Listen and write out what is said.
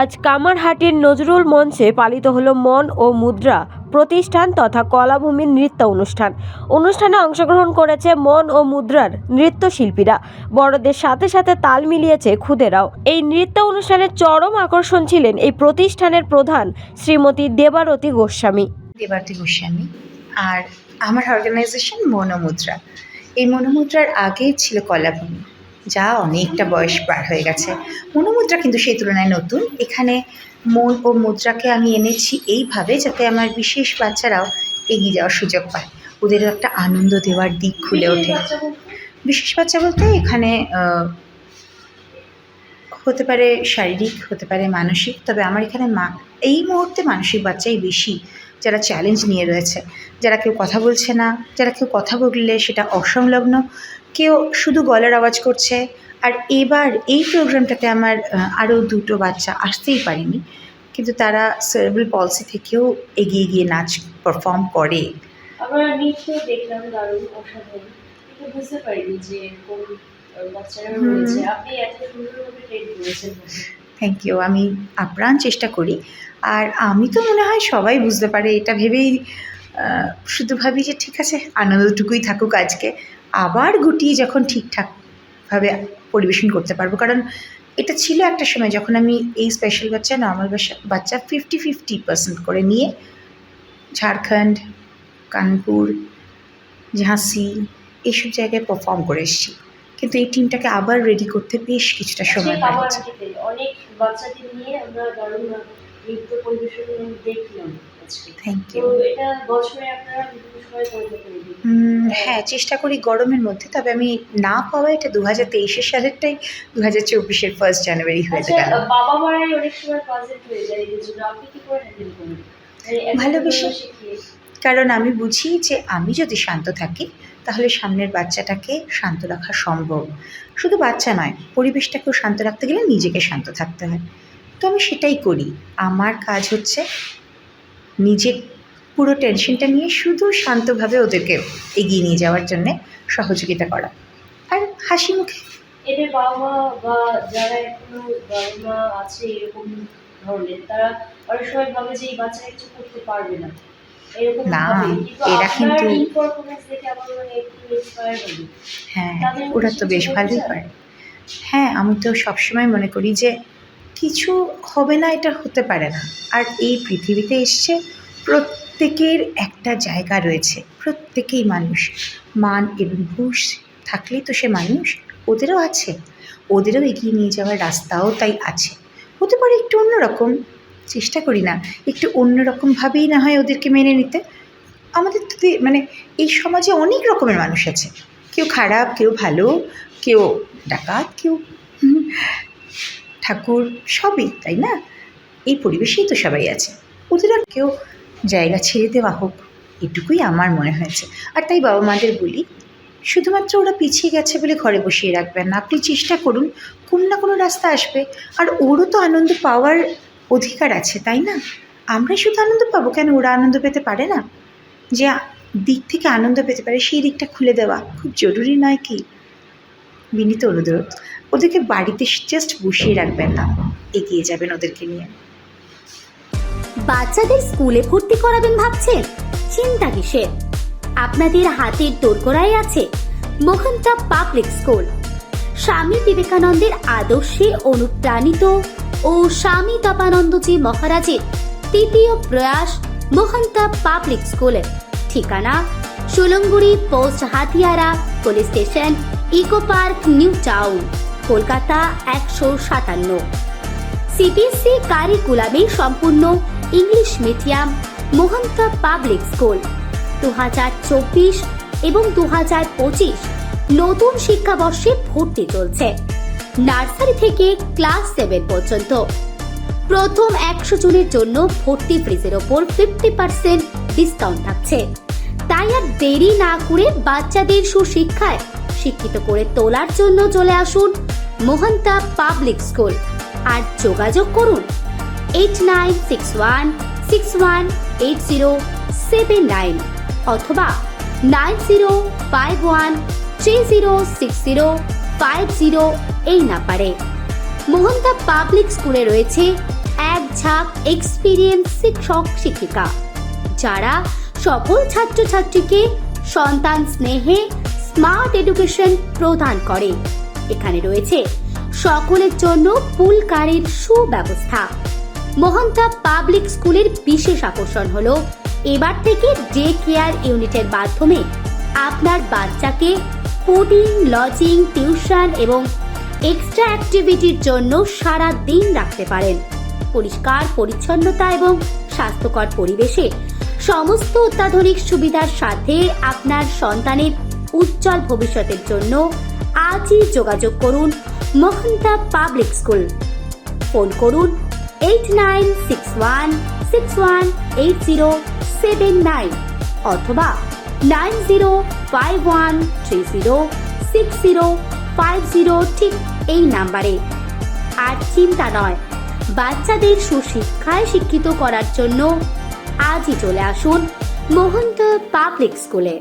আজ কামারহাটির নজরুল মঞ্চে পালিত হলো মন ও মুদ্রা প্রতিষ্ঠান তথা কলাভূমির নৃত্য অনুষ্ঠান। অনুষ্ঠানে অংশগ্রহণ করেছে মন ও মুদ্রার নৃত্যশিল্পীরা। বড়দের সাথে সাথে তাল মিলিয়েছে খুদেরাও। এই নৃত্য অনুষ্ঠানের চরম আকর্ষণ ছিলেন এই প্রতিষ্ঠানের প্রধান শ্রীমতী দেবারতী গোস্বামী। আর আমার অর্গানাইজেশন মনোমুদ্রা। এই মনোমুদ্রার আগেই ছিল কলাভূমি, যা অনেকটা বয়স পার হয়ে গেছে। মনোমুদ্রা কিন্তু সেই তুলনায় নতুন। এখানে মন ও মুদ্রাকে আমি এনেছি এইভাবে যাতে আমার বিশেষ বাচ্চারাও এগিয়ে যাওয়ার সুযোগ পায়, ওদেরও একটা আনন্দ দেওয়ার দিক খুলে ওঠে। বিশেষ বাচ্চা বলতে এখানে হতে পারে শারীরিক, হতে পারে মানসিক, তবে আমার এখানে এই মুহূর্তে মানসিক বাচ্চাই বেশি, যারা চ্যালেঞ্জ নিয়ে রয়েছে, যারা কেউ কথা বলছে না, যারা কেউ কথা বললে সেটা অসংলগ্ন, কেউ শুধু গলার আওয়াজ করছে। আর এবার এই প্রোগ্রামটাতে আমার আরও দুটো বাচ্চা আসতেই পারেনি, কিন্তু তারা সেরেব্রাল পলসি থেকেও এগিয়ে গিয়ে নাচ পারফর্ম করে। আমরা নৃত্য দেখলাম, দারুণ অসাধারণ, কিন্তু বুঝতে পারিনি যে কোন বাচ্চারা রয়েছে। আপনি এত সুন্দরভাবে ট্রেন করেছেন। Thank you. আমি আপ্রাণ চেষ্টা করি, আর আমি তো মনে হয় সবাই বুঝতে পারে এটা ভেবেই শুধু ভাবি যে ঠিক আছে, আনন্দটুকুই থাকুক আজকে, আবার গুটিয়ে যখন ঠিকঠাকভাবে পরিবেশন করতে পারবো। কারণ এটা ছিল একটা সময় যখন আমি এই স্পেশাল বাচ্চা, নর্মাল বাচ্চা 50-50% করে নিয়ে ঝাড়খণ্ড, কানপুর, ঝাঁসি এইসব জায়গায় পারফর্ম করে এসেছি, কিন্তু এই টিমটাকে আবার রেডি করতে বেশ কিছুটা সময় লাগছে। অনেক বাচ্চাদের নিয়ে আমরা দারুণ নৃত্য পরিবেশন দেখলাম আজকে। Thank you. এটা বছরে আপনারা বিভিন্ন সময় করে থাকেন? হ্যাঁ, চেষ্টা করি গরমের মধ্যে, তবে আমি না পাওয়া এটা 2023 সালেরটাই 2024 1 জানুয়ারি হয়ে গেল। বাবা মারাই অনেক সময় পাজেল হয়ে যায়, এই জন্য আপনি কি করে হ্যান্ডেল করেন? ভালোবেসে, কারণ আমি বুঝি যে আমি যদি শান্ত থাকি তাহলে সামনের বাচ্চাটাকে শান্ত রাখা সম্ভব। শুধু বাচ্চা নয়, পরিবেশটাকেও শান্ত রাখতে গেলে নিজেকে শান্ত থাকতে হয়। তো আমি সেটাই করি। আমার কাজ হচ্ছে নিজের পুরো টেনশনটা নিয়ে শুধু শান্তভাবে ওদেরকে এগিয়ে নিয়ে যাওয়ার জন্যে সহযোগিতা করা, আর হাসি মুখে। এদের বাবা মা বা যারা এখনো বাবা মা আছে এরকম ধরনের, তারা অনেক সময় ভাবে যে এই বাচ্চারা কিছু করতে পারবে না, এরকম না, ভাবে। এরা কিন্তু পারফরম্যান্স দেখে আমার মানে একটু ইন্সপায়ার হই। হ্যাঁ, ওরা তো বেশ ভালোই পারে। হ্যাঁ, আমি তো সবসময় মনে করি যে কিছু হবে না, এটা হতে পারে না। আর এই পৃথিবীতে এসছে, প্রত্যেকের একটা জায়গা রয়েছে, প্রত্যেকেই মানুষ। মান এবং হুঁশ থাকলেই তো সে মানুষ। ওদেরও আছে, ওদেরও এগিয়ে নিয়ে যাওয়ার রাস্তাও তাই আছে। হতে পারে একটু অন্যরকম, চেষ্টা করি না একটু অন্যরকমভাবেই না হয় ওদেরকে মেনে নিতে। আমাদের তো মানে এই সমাজে অনেক রকমের মানুষ আছে, কেউ খারাপ, কেউ ভালো, কেউ ডাকাত, কেউ ঠাকুর, সবই, তাই না? এই পরিবেশেই তো সবাই আছে, ওদেরও কেউ জায়গা ছেড়ে দেওয়া হোক, এটুকুই আমার মনে হয়েছে। আর তাই বাবা মাদের বলি, শুধুমাত্র ওরা পিছিয়ে গেছে বলে ঘরে বসিয়ে রাখবেন না, আপনি চেষ্টা করুন, কোনো না কোনো রাস্তা আসবে। আর ওরও তো আনন্দ পাওয়ার অধিকার আছে, তাই না? আমরাই শুধু আনন্দ পাবো কেন, ওরা আনন্দ পেতে পারে না? যে দিক থেকে আনন্দ পেতে পারে সেই দিকটা খুলে দেওয়া খুব জরুরি নয় কি? বিনীত অনুরোধ, ওদেরকে বাড়িতে জাস্ট বসিয়ে রাখবেন না, এগিয়ে যাবেন ওদেরকে নিয়ে। বাচ্চাদের স্কুলে ভর্তি করাবেন ভাবছেন? চিন্তা কিসের, আপনাদের হাতের দোরগোড়ায় আছে মোহনটা পাবলিক স্কুল। স্বামী বিবেকানন্দের আদর্শে অনুপ্রাণিত ও স্বামী তপানন্দজি মহারাজের তৃতীয় প্রয়াস মোহনটা পাবলিক স্কুলের ঠিকানা Solanguri post, Hatiara police station, eco park, new town, Kolkata 157। CBSE কারিকুলামে সম্পূর্ণ English medium Mohanta public school 2024 এবং 2025 নতুন শিক্ষাবর্ষে ভর্তি চলছে। নার্সারি থেকে ক্লাস 7 পর্যন্ত। প্রথম 100 জনের জন্য ভর্তি ফিজের ওপর 50% ডিসকাউন্ট থাকছে। তাই আর দেরি না করে বাচ্চাদের সুশিক্ষায় শিক্ষিত করে তোলার জন্য চলে আসুন মোহনটা পাবলিক স্কুল। আর যোগাযোগ করুন 8961618079 অথবা 9051306050 এই নাম্বারে। মোহনটা পাবলিক স্কুলে রয়েছে এক ঝাঁক এক্সপিরিয়েন্স শিক্ষক শিক্ষিকা যারা সকল ছাত্রছাত্রীকে সন্তান স্নেহে স্মার্ট এডুকেশন প্রদান করে। এখানে রয়েছে সকলের জন্য পুল কারের সুব্যবস্থা। মোহনটা পাবলিক স্কুলের বিশেষ আকর্ষণ হলো এবার থেকে ডে কেয়ার ইউনিটের মাধ্যমে আপনার বাচ্চাকে ফুডিং, লজিং, টিউশন এবং এক্সট্রা অ্যাক্টিভিটির জন্য সারা দিন রাখতে পারেন। পরিষ্কার পরিচ্ছন্নতা এবং স্বাস্থ্যকর পরিবেশে সমস্ত অত্যাধুনিক সুবিধার সাথে আপনার সন্তানের উজ্জ্বল ভবিষ্যতের জন্য আজই যোগাযোগ করুন মোহনটা পাবলিক স্কুল। ফোন করুন 8961618079 অথবা 9051306050 ঠিক এই নাম্বারে। আর চিন্তা নয়, বাচ্চাদের সুশিক্ষায় শিক্ষিত করার জন্য আজই চলে আসুন মোহনটা পাবলিক স্কুলে।